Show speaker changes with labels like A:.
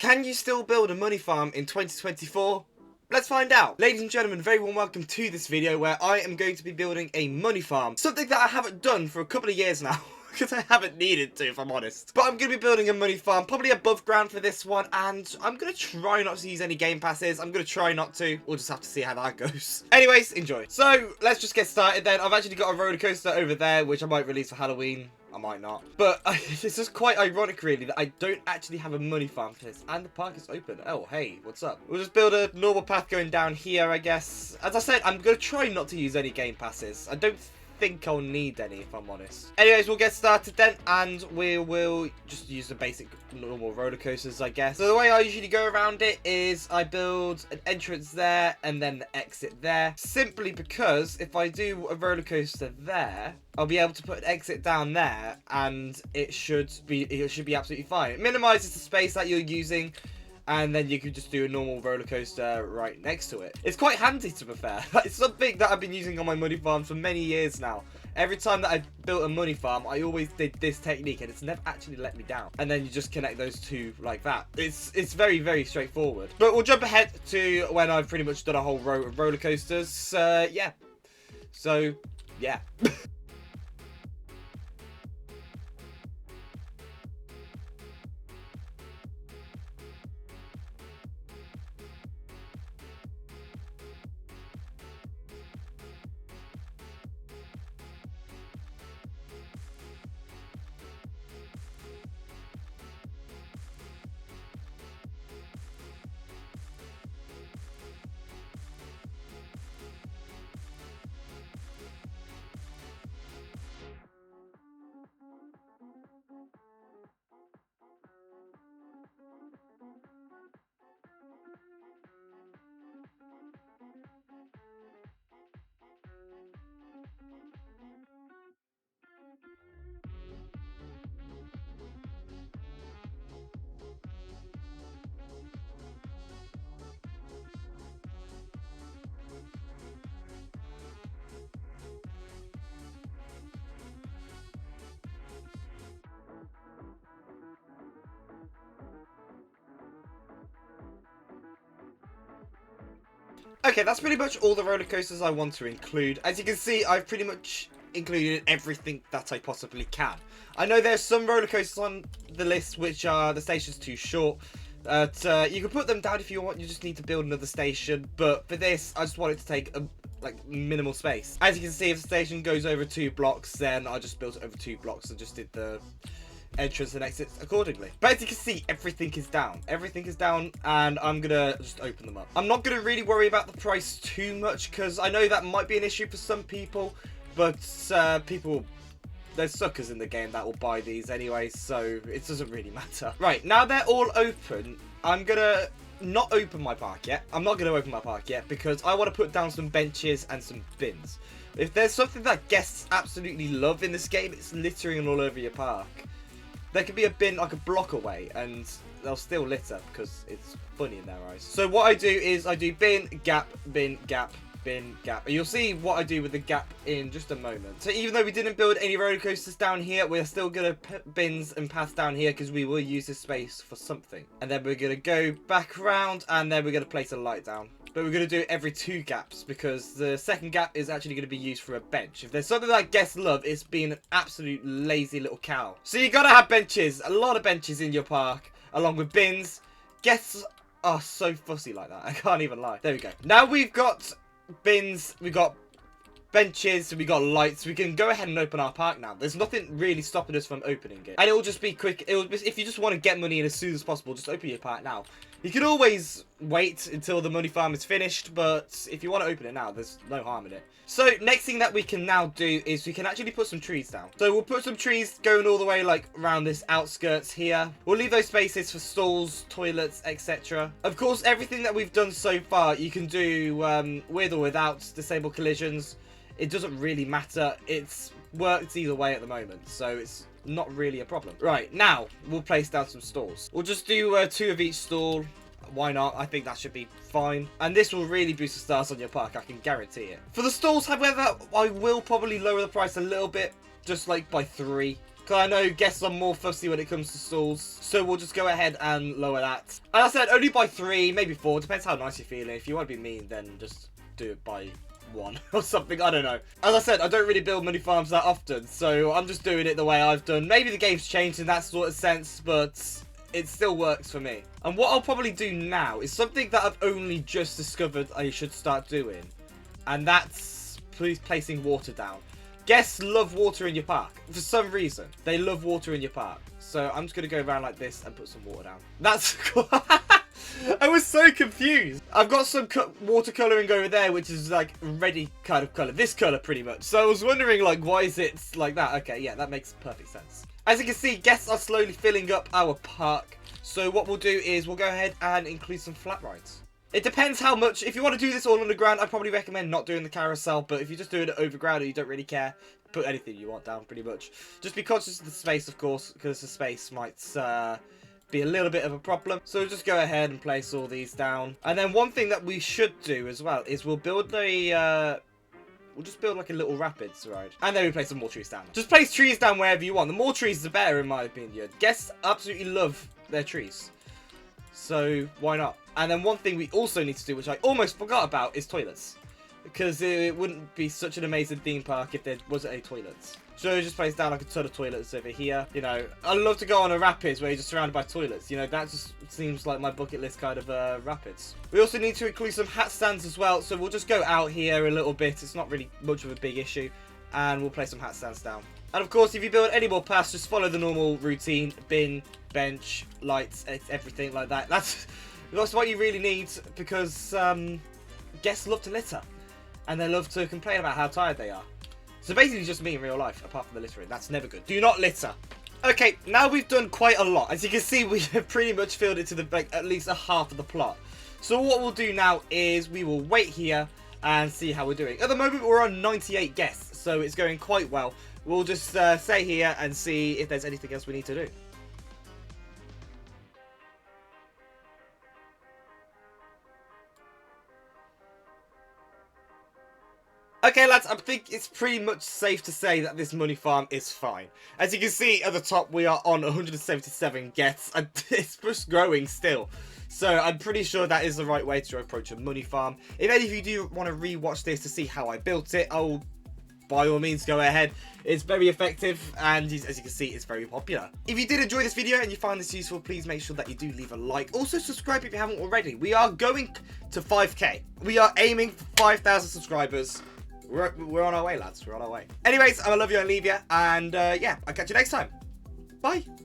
A: Can you still build a money farm in 2024? Let's find out. Ladies and gentlemen, very warm welcome to this video where I am going to be building a money farm. Something that I haven't done for a couple of years now. Because I haven't needed to, if I'm honest. But I'm going to be building a money farm, probably above ground for this one. And I'm going to try not to use any game passes. I'm going to try not to. We'll just have to see how that goes. Anyways, enjoy. So, let's just get started then. I've actually got a roller coaster over there, which I might release for Halloween. I might not. But it's just quite ironic, really, that I don't actually have a money farm for this. And the park is open. Oh, hey, what's up? We'll just build a normal path going down here, I guess. As I said, I'm going to try not to use any game passes. I don't think I'll need any, if I'm honest. Anyways, we'll get started then, and we will just use the basic normal roller coasters, I guess. So the way I usually go around it is I build an entrance there and then the exit there, simply because if I do a roller coaster there, I'll be able to put an exit down there, and it should be absolutely fine. It minimizes the space that you're using. And then you can just do a normal roller coaster right next to it. It's quite handy, to be fair. It's something that I've been using on my money farm for many years now. Every time that I built a money farm, I always did this technique, and it's never actually let me down. And then you just connect those two like that. It's very, very straightforward. But we'll jump ahead to when I've pretty much done a whole row of roller coasters. Yeah. So, yeah. Okay, that's pretty much all the roller coasters I want to include. As you can see, I've pretty much included everything that I possibly can. I know there's some roller coasters on the list which are the station's too short. You can put them down if you want. You just need to build another station. But for this, I just want it to take like minimal space. As you can see, if the station goes over 2 blocks, then I just built it over 2 blocks and just did the entrance and exits accordingly. But as you can see, everything is down. Everything is down, and I'm gonna just open them up. I'm not gonna really worry about the price too much, because I know that might be an issue for some people, but there's suckers in the game that will buy these anyway, so it doesn't really matter. Right, now they're all open, I'm gonna not open my park yet. I'm not gonna open my park yet, because I want to put down some benches and some bins. If there's something that guests absolutely love in this game, it's littering all over your park. There could be a bin like a block away, and they'll still litter because it's funny in their eyes. So what I do is I do bin, gap, bin, gap, bin, gap. And you'll see what I do with the gap in just a moment. So even though we didn't build any roller coasters down here, we're still going to put bins and paths down here because we will use this space for something. And then we're going to go back around, and then we're going to place a light down. But we're going to do it every 2 gaps, because the second gap is actually going to be used for a bench. If there's something that guests love, it's being an absolute lazy little cow. So you got to have benches, a lot of benches in your park, along with bins. Guests are so fussy like that, I can't even lie. There we go. Now we've got bins, we've got benches, we got lights. We can go ahead and open our park now. There's nothing really stopping us from opening it, and it will just be quick. If you just want to get money in as soon as possible, just open your park now. You can always wait until the money farm is finished, but if you want to open it now, there's no harm in it. So next thing that we can now do is we can actually put some trees down. So we'll put some trees going all the way like around this outskirts here. We'll leave those spaces for stalls, toilets, etc. Of course, everything that we've done so far you can do with or without disable collisions. It doesn't really matter. It's worked either way at the moment, so it's not really a problem. Right, now we'll place down some stalls. We'll just do 2 of each stall. Why not? I think that should be fine. And this will really boost the stars on your park, I can guarantee it. For the stalls, however, I will probably lower the price a little bit, just like by 3. Because I know guests are more fussy when it comes to stalls. So we'll just go ahead and lower that. As I said, only by 3, maybe 4. Depends how nice you're feeling. If you want to be mean, then just do it by 1 or something. I don't know. As I said, I don't really build money farms that often. So I'm just doing it the way I've done. Maybe the game's changed in that sort of sense, but it still works for me. And what I'll probably do now is something that I've only just discovered I should start doing. And that's placing water down. Guests love water in your park. For some reason, they love water in your park. So I'm just going to go around like this and put some water down. That's cool. I was so confused. I've got some watercolouring over there, which is like ready kind of colour. This colour pretty much. So I was wondering like, why is it like that? Okay, yeah, that makes perfect sense. As you can see, guests are slowly filling up our park. So what we'll do is we'll go ahead and include some flat rides. It depends how much. If you want to do this all underground, I'd probably recommend not doing the carousel. But if you're just doing it overground and you don't really care, put anything you want down pretty much. Just be conscious of the space, of course, because the space might be a little bit of a problem. So just go ahead and place all these down. And then one thing that we should do as well is we'll build a... we'll just build like a little rapids ride. And then we place some more trees down. Just place trees down wherever you want. The more trees, the better, in my opinion. Guests absolutely love their trees. So why not? And then one thing we also need to do, which I almost forgot about, is toilets. Because it wouldn't be such an amazing theme park if there wasn't any toilets. So just place down like a ton of toilets over here. You know, I'd love to go on a rapids where you're just surrounded by toilets. You know, that just seems like my bucket list kind of rapids. We also need to include some hat stands as well. So we'll just go out here a little bit. It's not really much of a big issue. And we'll place some hat stands down. And of course, if you build any more paths, just follow the normal routine. Bin, bench, lights, everything like that. That's what you really need, because guests love to litter. And they love to complain about how tired they are. So basically just me in real life, apart from the littering. That's never good. Do not litter. Okay, now we've done quite a lot. As you can see, we have pretty much filled it to the like, at least a half of the plot. So what we'll do now is we will wait here and see how we're doing. At the moment, we're on 98 guests, so it's going quite well. We'll just stay here and see if there's anything else we need to do. Okay, lads, I think it's pretty much safe to say that this money farm is fine. As you can see at the top, we are on 177 guests, and it's just growing still. So I'm pretty sure that is the right way to approach a money farm. If any of you do want to re-watch this to see how I built it, I'll by all means go ahead. It's very effective, and as you can see, it's very popular. If you did enjoy this video and you found this useful, please make sure that you do leave a like. Also subscribe if you haven't already. We are going to 5k. We are aiming for 5,000 subscribers. We're on our way, lads. We're on our way. Anyways, I love you and leave you. And yeah, I'll catch you next time. Bye.